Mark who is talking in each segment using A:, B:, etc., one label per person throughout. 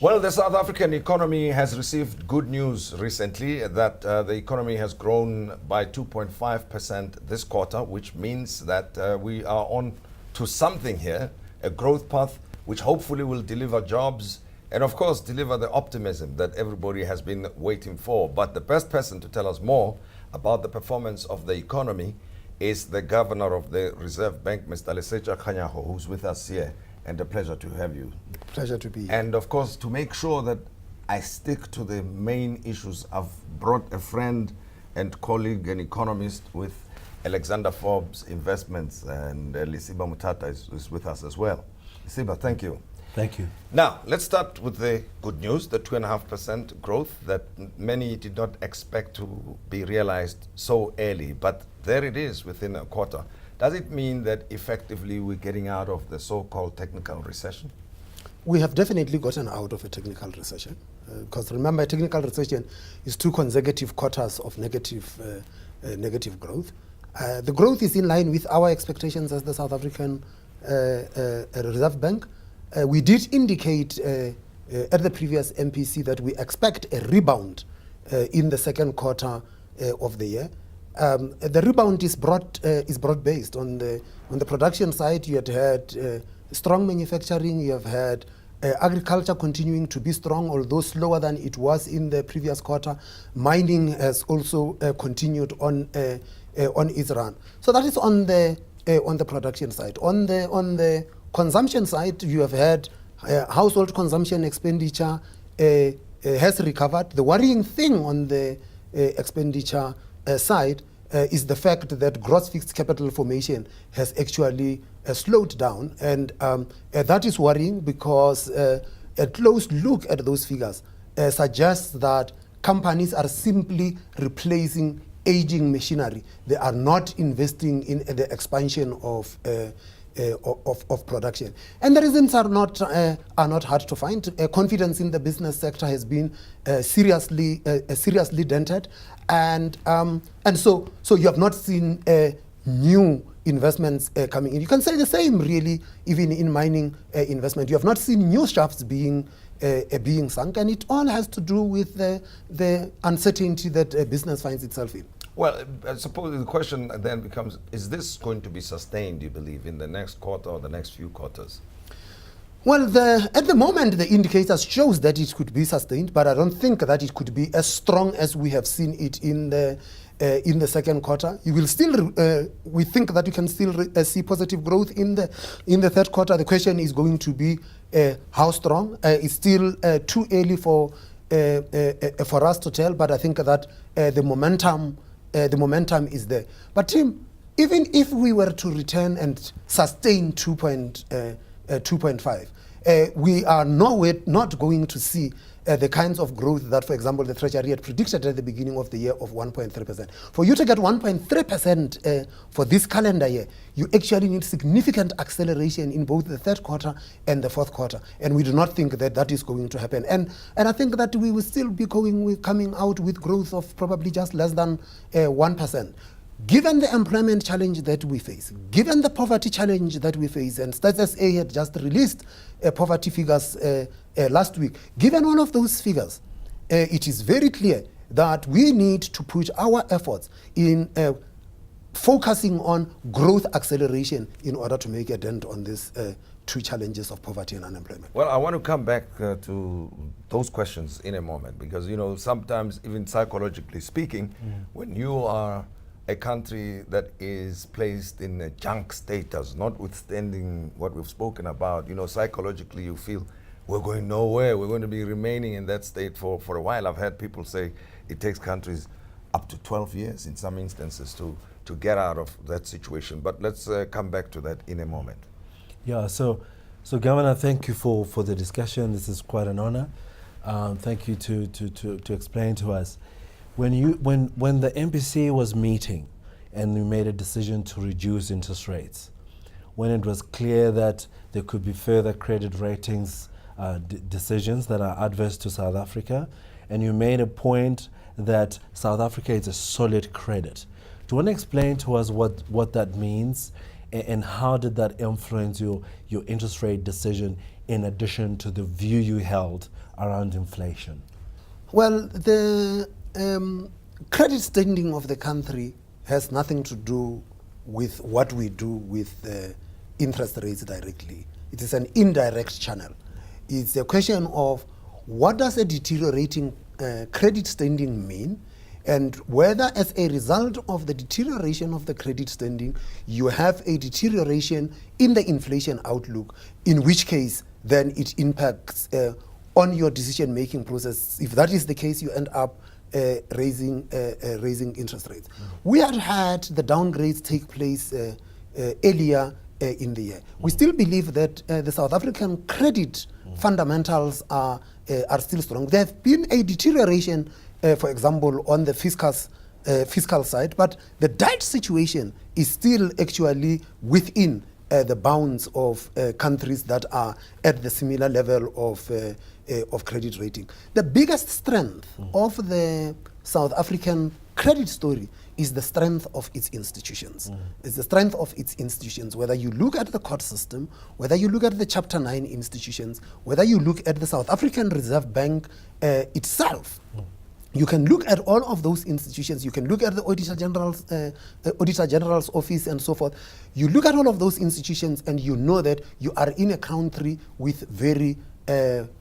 A: Well, the South African economy has received good news recently that the economy has grown by 2.5% this quarter, which means that we are on to something here, a growth path which hopefully will deliver jobs and, of course, deliver the optimism that everybody has been waiting for. But the best person to tell us more about the performance of the economy is the governor of the Reserve Bank, Mr. Lesetja Kganyago, who's with us here. And a pleasure to have you.
B: Pleasure to be here.
A: And of course, to make sure that I stick to the main issues, I've brought a friend and colleague, an economist with Alexander Forbes Investments, and Lesiba Mothata is with us as well. Lesiba, thank you.
C: Thank you.
A: Now, let's start with the good news, the 2.5% growth that many did not expect to be realized so early, but there it is within a quarter. Does it mean that effectively we're getting out of the so-called technical recession?
B: We have definitely gotten out of a technical recession. Because remember, a technical recession is 2 consecutive quarters of negative growth. The growth is in line with our expectations as the South African Reserve Bank. We did indicate at the previous MPC that we expect a rebound in the second quarter of the year. The rebound is broad-based. On the production side, you had strong manufacturing, you have had agriculture continuing to be strong, although slower than it was in the previous quarter. Mining has also continued on its run. So that is on the production side. On the consumption side, you have had household consumption expenditure has recovered. The worrying thing on the expenditure side is the fact that gross fixed capital formation has actually slowed down, and that is worrying because a close look at those figures suggests that companies are simply replacing aging machinery. They are not investing in the expansion of production, and the reasons are not hard to find. Confidence in the business sector has been seriously dented, and so you have not seen new investments coming in. You can say the same, really, even in mining investment. You have not seen new shafts being sunk, and it all has to do with the uncertainty that a business finds itself in.
A: Well, I suppose the question then becomes, is this going to be sustained, do you believe, in the next quarter or the next few quarters?
B: Well, at the moment, the indicators shows that it could be sustained, but I don't think that it could be as strong as we have seen it in the second quarter. You will still, we think that you can still see positive growth in the third quarter. The question is going to be how strong. It's still too early for us to tell, but I think that the momentum is there. But Tim, even if we were to return and sustain 2.5, we are not going to see the kinds of growth that, for example, the Treasury had predicted at the beginning of the year of 1.3%. For you to get 1.3% for this calendar year, you actually need significant acceleration in both the third quarter and the fourth quarter. And we do not think that that is going to happen. And I think that we will still be coming out with growth of probably just less than 1%. Given the employment challenge that we face, given the poverty challenge that we face, and Stats SA had just released poverty figures last week, given all of those figures, it is very clear that we need to put our efforts in focusing on growth acceleration in order to make a dent on these two challenges of poverty and unemployment.
A: Well, I want to come back to those questions in a moment, because, you know, sometimes even psychologically speaking, when you are a country that is placed in a junk status, notwithstanding what we've spoken about, you know, psychologically you feel we're going nowhere, we're going to be remaining in that state for a while. I've had people say it takes countries up to 12 years in some instances to get out of that situation. But let's come back to that in a moment.
C: Yeah, so Governor, thank you for the discussion. This is quite an honor. Thank you to explain to us. When the MPC was meeting and we made a decision to reduce interest rates, when it was clear that there could be further credit ratings decisions that are adverse to South Africa, and you made a point that South Africa is a solid credit. Do you want to explain to us what that means, and how did that influence your interest rate decision in addition to the view you held around inflation?
B: Well, the credit standing of the country has nothing to do with what we do with interest rates directly. It is an indirect channel. It's a question of what does a deteriorating credit standing mean, and whether as a result of the deterioration of the credit standing, you have a deterioration in the inflation outlook, in which case then it impacts on your decision-making process. If that is the case, you end up raising interest rates. We had the downgrades take place earlier in the year. We still believe that the South African credit fundamentals are still strong. There have been a deterioration, for example, on the fiscal side, but the debt situation is still actually within the bounds of countries that are at the similar level of credit rating. The biggest strength of the South African credit story is the strength of its institutions. It's the strength of its institutions, whether you look at the court system, whether you look at the Chapter 9 institutions, whether you look at the South African Reserve Bank itself. You can look at all of those institutions. You can look at the Auditor General's office and so forth. You look at all of those institutions and you know that you are in a country with very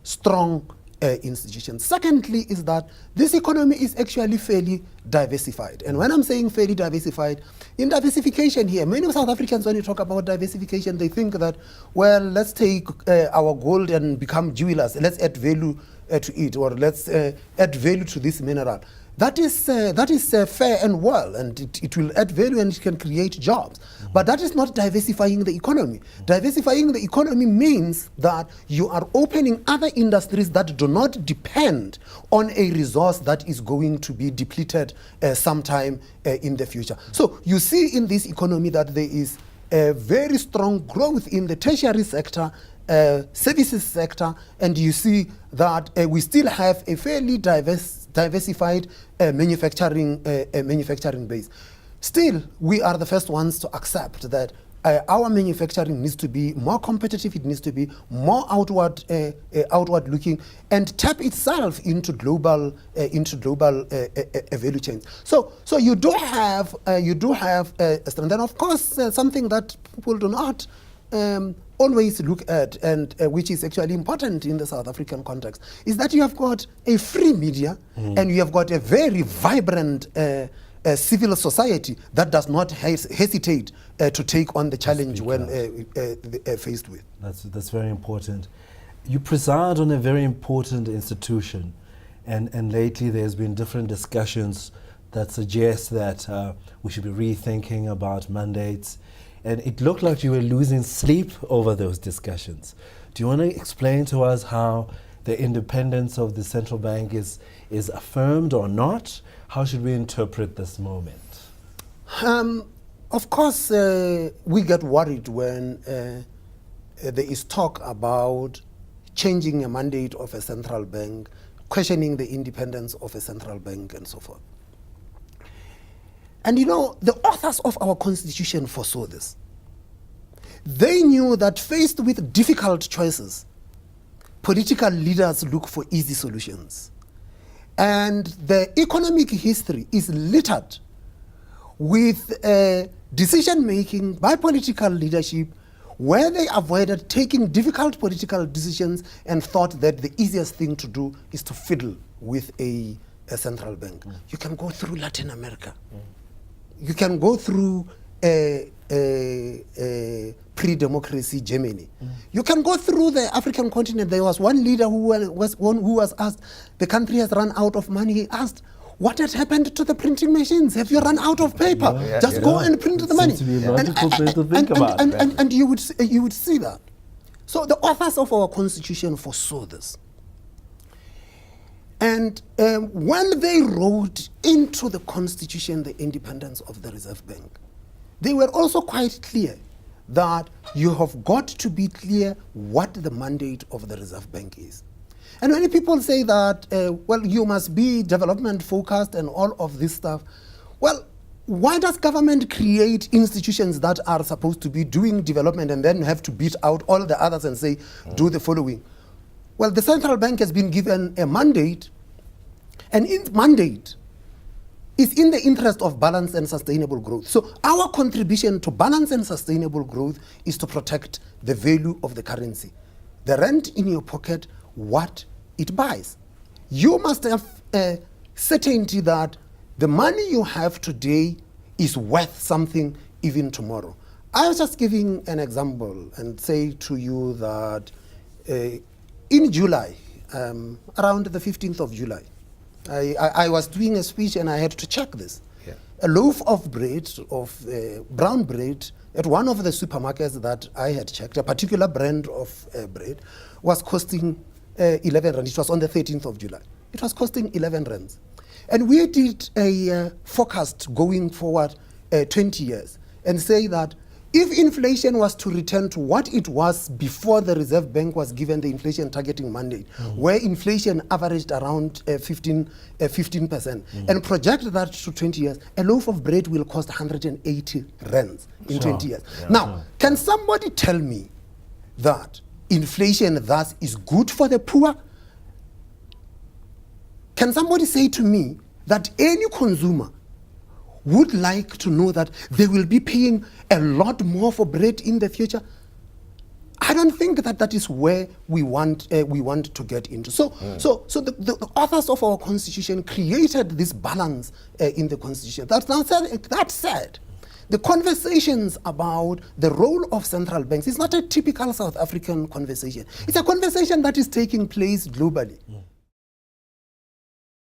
B: strong institutions. Secondly is that this economy is actually fairly diversified. And when I'm saying fairly diversified, in diversification here, many South Africans, when you talk about diversification, they think that, well, let's take our gold and become jewelers. Let's add value to it, or let's add value to this mineral. That is fair and well, and it will add value and it can create jobs. But that is not diversifying the economy. Diversifying the economy means that you are opening other industries that do not depend on a resource that is going to be depleted sometime in the future. So you see in this economy that there is a very strong growth in the tertiary sector, services sector, and you see that we still have a fairly diversified manufacturing base. Still, we are the first ones to accept that our manufacturing needs to be more competitive. It needs to be more outward looking and tap itself into global value chains. So you do have a strength, and of course something that people do not always look at, and which is actually important in the South African context, is that you have got a free media and you have got a very vibrant civil society that does not hesitate to take on the challenge when faced with.
C: That's very important. You preside on a very important institution, and lately there's been different discussions that suggest that we should be rethinking about mandates. And it looked like you were losing sleep over those discussions. Do you want to explain to us how the independence of the central bank is affirmed or not? How should we interpret this moment?
B: Of course, we get worried when there is talk about changing a mandate of a central bank, questioning the independence of a central bank, and so forth. And you know, the authors of our constitution foresaw this. They knew that faced with difficult choices, political leaders look for easy solutions. And the economic history is littered with decision-making by political leadership where they avoided taking difficult political decisions and thought that the easiest thing to do is to fiddle with a central bank. You can go through Latin America. You can go through pre-democracy Germany. You can go through the African continent. There was one leader who was asked, the country has run out of money. He asked, what had happened to the printing machines? Have you run out of paper? Just go and print the money. And you would see that. So the authors of our constitution foresaw this. And when they wrote into the constitution the independence of the Reserve Bank, they were also quite clear that you have got to be clear what the mandate of the Reserve Bank is. And many people say that, well, you must be development focused and all of this stuff. Well, why does government create institutions that are supposed to be doing development and then have to beat out all the others and say, do the following? Well, the central bank has been given a mandate, and its mandate is in the interest of balanced and sustainable growth. So our contribution to balanced and sustainable growth is to protect the value of the currency. The rent in your pocket, what it buys. You must have a certainty that the money you have today is worth something even tomorrow. I was just giving an example and say to you that in July, around the 15th of July, I was doing a speech and I had to check this.
A: Yeah.
B: A loaf of bread, of brown bread, at one of the supermarkets that I had checked, a particular brand of bread, was costing 11 rand. It was on the 13th of July. It was costing 11 rands. And we did a forecast going forward 20 years and say that if inflation was to return to what it was before the Reserve Bank was given the inflation targeting mandate, where inflation averaged around 15%, and project that to 20 years, a loaf of bread will cost 180 rands in 20 years.
A: Yeah,
B: now, can somebody tell me that inflation thus is good for the poor? Can somebody say to me that any consumer would like to know that they will be paying a lot more for bread in the future? I don't think that that is where we want to get into. So the authors of our constitution created this balance in the constitution. That said, the conversations about the role of central banks is not a typical South African conversation. It's a conversation that is taking place globally.